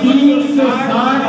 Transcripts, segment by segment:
360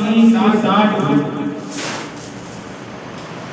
360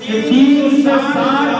360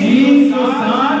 360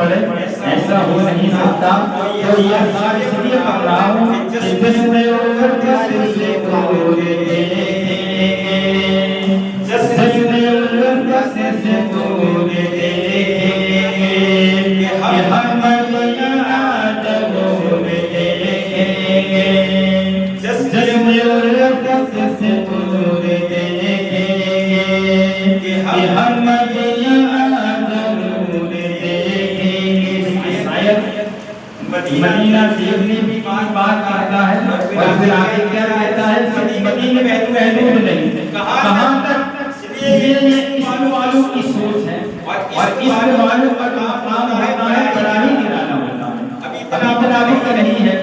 پڑے، ایسا ہو نہیں سکتا. تو یہ اذکار اس لیے پڑھ رہا ہوں کہ جسم القدس سے بولے، جسم القدس سے بولے کہ ہم مدینہ بولے، جسم القدس سے بولے کہ ہم مدینہ دیکھنے کی بات کرتا ہے اور پھر آگے کیا کہتا ہے؟ مدینہ محدود نہیں، کہاں تک؟ یہ والوں کی سوچ ہے اور اس والوں کا مقام ہوتا ہے بڑا ہی نرالا ہوتا ہے. ابھی اتنا بھی نہیں ہے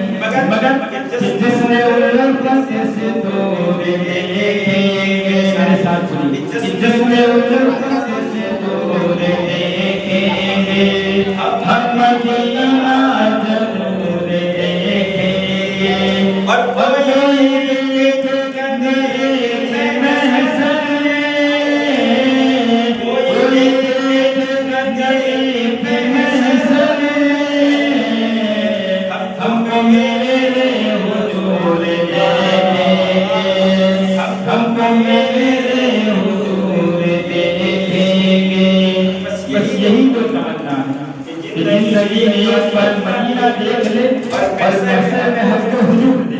مگر جس نے القدس سے بولے، میرے ساتھ سنیے، جس نے القدس سے بولے ہم مدینہ اور کوئی زندگی ایک بار مدینہ دیکھ لے اور محشر میں ہم کو حضور دے.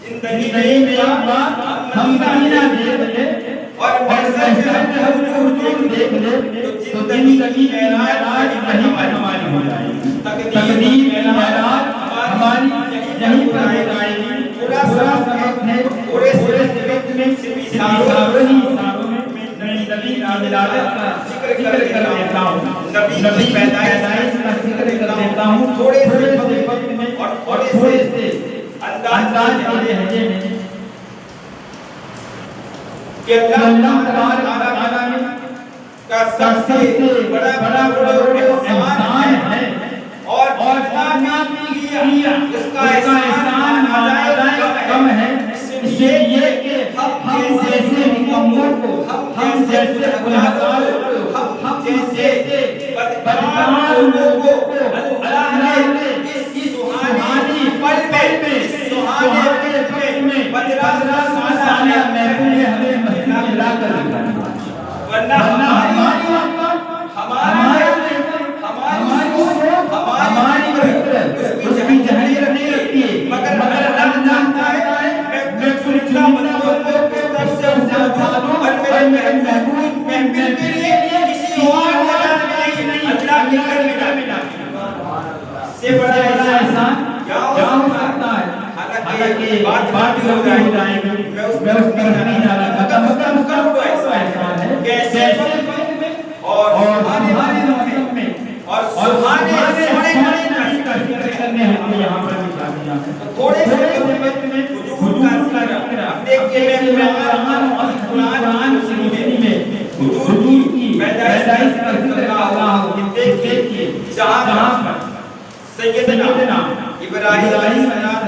زندگی میں ایک بار ہم مدینہ دیکھ لے اور محشر میں ہم کو حضور دیکھ لے تو زندگی معراج وہیں پر ہماری ہو جائے گی، تقدیر معراج ہماری یہیں پر ہو جائے گی. پورا سبق ہے، پورے سبق میں صرف اشاروں ہی اشاروں میں نبی ولادت کا ذکر کر دیتا ہوں، نبی پیدائش کا ذکر کر دیتا ہوں تھوڑے سے وقت میں اور تھوڑے سے انداز لہجے میں کہ اللہ تعالیٰ کا سب سے بڑا احسان ہے اور جتنا بھی کیا اس کا احسان نادائق کم ہے. اس لیے کہ ہم جیسے مکمل کو، ہم جیسے گنہگار کو، ہم جیسے بدکار لوگوں کو اللہ نے اس سہانی پل میں، اس سہانے پل میں 15 سالہ محفوظ ہمیں مدینہ لا کر دکھا. ورنہ ہماری اس کی جہلیت نہیں رکھتی ہے، مگر اللہ جانتا ہے میں چنتا بندوں کو کس طرح سے اٹھا دوں اور میرے محبوب محفل کے لیے کسی اور جگہ میں نہیں، اللہ کے گھر میں ڈالا سے بڑا احسان کیا ہو سکتا ہے. حالانکہ بات ہو جائے گی، میں اس میں نہیں جانا چاہتا، مگر ایسا احسان ہے کیسے اور ہمارے مطلب میں اور سبحانے کا ذکر کرنے ہم یہاں پر بھی جاتے ہیں. تھوڑے سے وقت میں حضور کا ذکر دیکھ کے میں قرآن شریف میں حضور کی پیدائش کا ذکر کر رہا ہوں کہ دیکھیے جہاں پر سیدنا ابراہیم علیہ السلام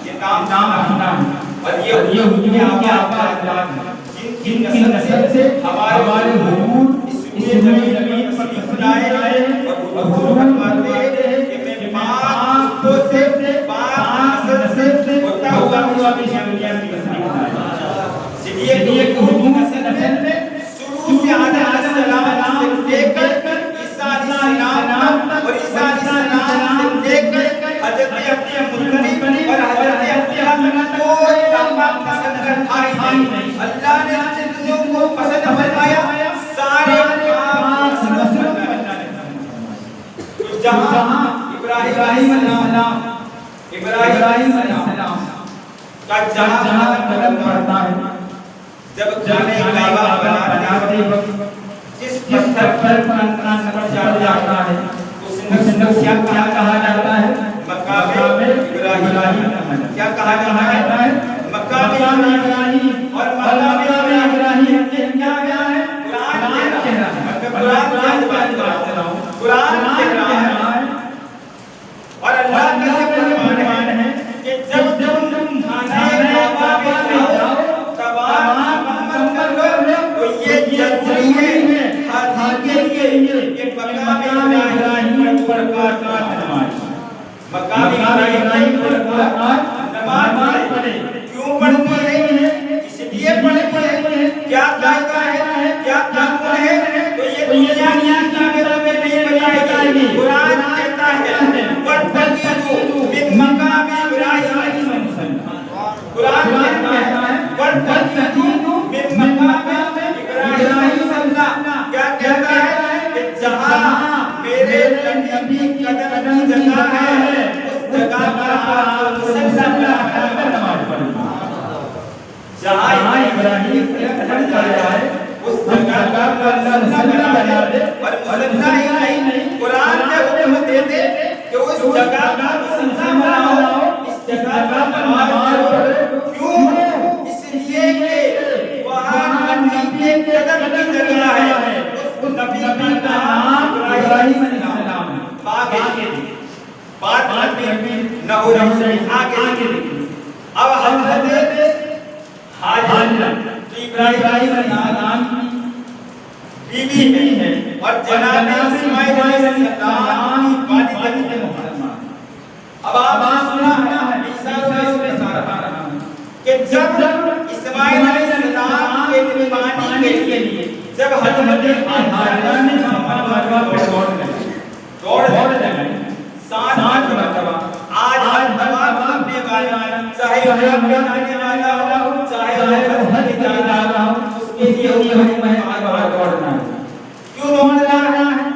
یہ نام رکھنا ہے اور یہ حضور کے آبا اجداد ہیں جن کی نسل سے ہمارے حضور اس زمین پر بنائے آئے اور حضور فرماتے ہیں کہ میں پاک نسل سے ہوتا ہوا بھی دنیا کی تصدیق کرتا ہوں. اس لیے کہ حضور نسل میں شروع سے آدم علیہ السلام سے لے کر عیسیٰ علیہ السلام اور عیسیٰ علیہ السلام سے لے کر حضرت مطلب اور حضرت عبداللہ کوئی لمبا پسند کرتا ہی نہیں. اللہ نے جن کو پسند فرمایا سارے جہاں ابراہیم علیہ السلام کا جہاں قدم پڑتا ہے، جب خانہ کعبہ بناتے وقت جس پتھر پر نقش جاتا ہے اس نقش کیا کہا جاتا ہے؟ مقام ابراہیم. کیا کہا جاتا ہے؟ مقام ابراہیم. اور مقام ابراہیم کیا ہے؟ قرآن کہہ رہا ہے. قرآن کہہ رہا ہے اور اللہ کا فرمان ہے کہ جب تم خانہ کعبہ میں جاؤ طواف کرو تو یہ ضروری ہے حاجی کے لیے کہ مقام ابراہیم رکعت نماز مقام ابراہیم پر نماز پڑھے کیوں پڑھتی ہے اس لیے پڑھتی ہے کیا قاعدہ ہے کیا قانون ہے تو یہ دنیا کی کتابوں میں نہیں بتائے گی قرآن کہتا ہے وَاتَّخِذُوا مِن مَّقَامِ إِبْرَاهِيمَ قرآن کہتا ہے وَاتَّخِذُوا مِن مَّقَامِ إِبْرَاهِيمَ کیا کہتا ہے کہ جہاں میرے نبی کی قدم کی جگہ ہے اس جگہ پر آپ مصلی بنا کر نماز پڑھیں جہاں ابراہیم کی قدم جگہ ہے اس جگہ پر اللہ مصلی بنا دے اور مصلی ہی نہیں قرآن نے حکم دے دے کہ اس جگہ پر مصلی بناؤ اس جگہ پر نماز پڑھو کیوں اس لیے کہ وہاں نبی کی قدم کی جگہ ہے اس نبی کا نام ابراہیم علیہ السلام ہے آگے بات نہ ہو رہی آگے اب حضرت حاجرہ جو ابراہیم علیہ السلام کی بیوی ہے اور جناب اسماعیل علیہ السلام کی والدہ محترمہ اب آپ سنا ہے عیسیٰ علیہ السلام کہ جب اسماعیل علیہ السلام کے قربانی کے لیے جب حضرت حاجرہ نے مرتبہ پر دوڑ لگائی 7 مرتبہ آج تمام اپنے والا چاہے وہ آنے والا ہو چاہے وہ حج جا رہا ہو اس کے لیے حکم ہے بار دوڑنا ہے کیوں دوڑنا ہے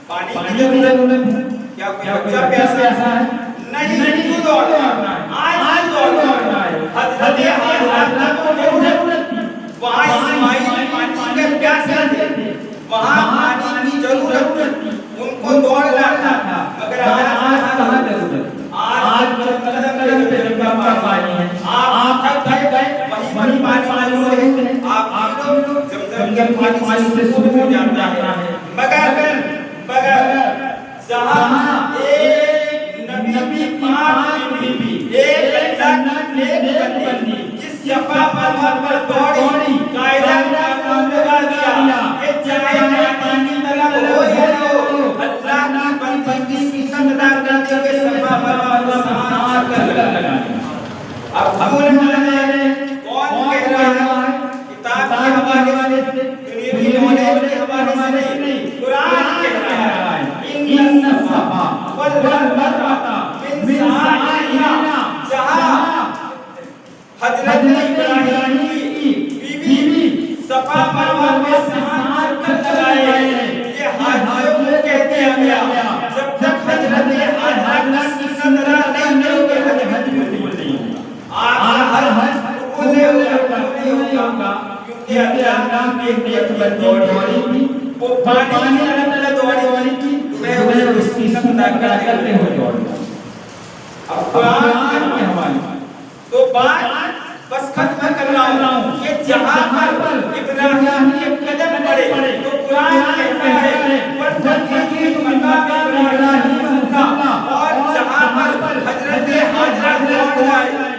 پانی کی ضرورت ہے کیا کوئی بچہ پیاسا ہے نہیں کیوں دوڑنا ہے آج دوڑنا ہے حضرت حاجرہ کو ضرورت تھی وہاں اسماعیل پانی کے پیاسے تھے وہاں پانی کی ضرورت تھی ان کو دوڑنا تھا مگر آج کہاں ضرورت آج قدم پہ جب کا پانی ہے آپ تھک گئے وہیں پانی موجود ہے آپ لوگ زمزم کے پانی سے سکون ہو جاتا ہے مگر جہاں ایک نبی پاک کی بیوی ایک اللہ کی بندی جس صفا مروہ پر دوڑی قاعدہ قانون لگا دیا کہ چاہے پانی طلب ہو یا نہ ہو اللہ کی بندی کی قدر کرتے ہوئے صفا مروہ پر ساتھ کر لگا اب کون کہہ رہا ہے کتاب کے حوالے سے دنیاوی نالج کے حوالے سے نہیں قرآن کہہ رہا ہے ان الصفا والمروہ من شعائر جہاں حضرت ابراہیم کی بیوی صفا مروہ میں ساتھ کر لگائے یہ حاجیوں کو کہہ دیا گیا جب تک حضرت حاجرہ کی قدر نہیں ہوگی حج نہیں آپ ہر بولے ہوگا کیونکہ اللہ نے ایک بندی دوڑی تھی وہ پانی میں اللہ دوڑی تھی میں اس کی قدر کرتے ہوئے دوڑا اب قرآن کے حوالے تو بات بس ختم کر رہا ہوں یہ جہاں پر ابراہیم کے قدم پڑے تو قرآن کہتا ہے وَاتَّخِذُوا مِن مَّقَامِ إِبْرَاهِيمَ اور جہاں پر حضرت حاجرہ دوڑ جائے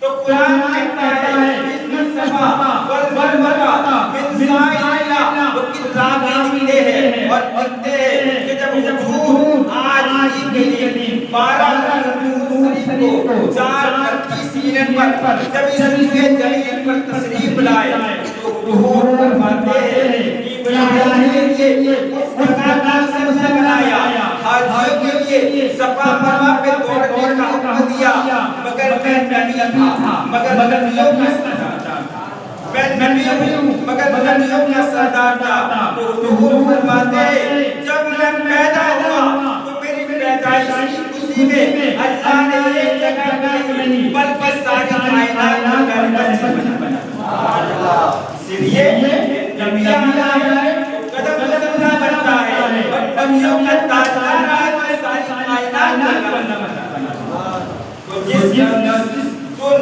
تو قرآن کہتا ہے ان الصفا والمروہ من شعائر اللہ وہ کتاب لکھتے ہیں اور لکھتے ہیں کہ جب حضور آج کے لیے 12 شریف کو 4:30 پر جب اس جلیل پر تشریف لائے تو حضور فرماتے ہیں ابراہیم کے لیے اس جگہ کا سبزہ بنایا حاجیوں کے لیے صفا مروہ پہ دوڑنے کا حکم دیا مگر میں نبی تھا مگر نبیوں کا سردار تھا میں نبی ہوں مگر نبیوں کا سردار تھا تو حضور فرماتے ہیں جب میں پیدا ہوا تو میری پیدائش کی خوشی میں اللہ نے ایک جگہ نہیں بلکہ ساری کائنات کا گھر بنا اسی لیے نبی آیا ہے قدم قدم بنتا ہے اور نبیوں کا تاجدار ہے ساری کائنات کا گھر بنا تو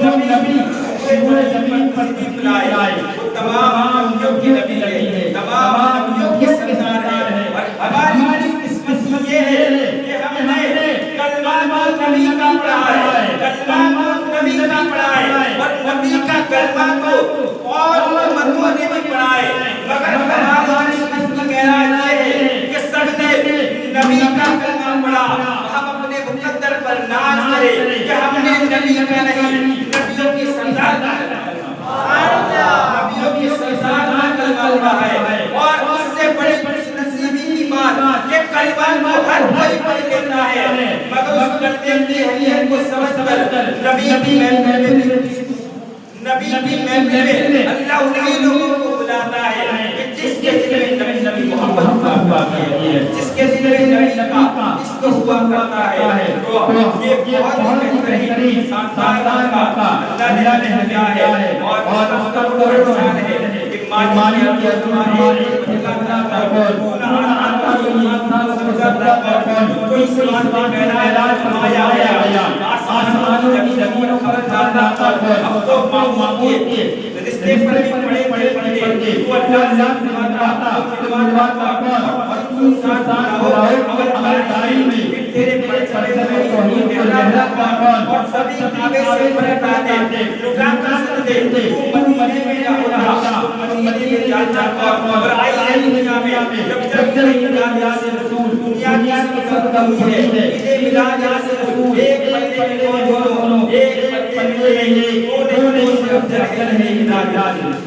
جو نبی پورے زمین پر نکلائے وہ تمام نبیوں کے نبی ہے تمام نبیوں کے سردار ہے اور ہماری قسمت یہ ہے کہ ہم نے کلمہ نبی کا پڑھا ہے کلمہ نبی کا پڑھا ہے اور نبی کا کلمہ کو اور امتوں نے بھی پڑھا ہے مگر ہماری قسمت یہ ہے کہ سب نے نبی کا کلمہ کرے کہ ہم نے نبی کا نہیں نبیوں کے سردار کا نبیوں کے سردار کا کلمہ پڑھا ہے اور اس سے بڑی خوش نصیبی کی بات کہ کلمہ کو ہر کوئی پڑھ لیتا ہے مگر اس کلمے کی اہمیت کو سمجھ کر نبی کی محفل میں اللہ انہی لوگوں کو بلاتا ہے کہ جس کے دل میں نبی محمد ہوا ہے جس کے دل میں نبی کا عشق ہوا کرتا ہے تو یہ بہت بہترین سردار کا اللہ نے دیا ہے اور اس کا بڑا احسان ہے کہ مالی کی ہمارے اللہ کا پورا آتا انسان سمجھتا ہے کوئی سوال میں اعلان فرمایا گیا آسمانوں کی زمینوں پر جاتا ہے اب تو معمول کے رشتے پر بھی پڑے تو اللہ سے مانتا اور انسان اور ہمارے داری میں تیرے پرچمے توحید اللہ کا اور سبھی کعبے سے پرتاتے لٹا کر سجدے تو مدینے میں جا رہا مدینے میں جاتا اور آئی دنیا میں جب میلاد رسول دنیا کی سب کا ہے یہ میلاد رسول ایک پلے میں دونوں ایک پلے میں دونوں سے افضل ہے میلاد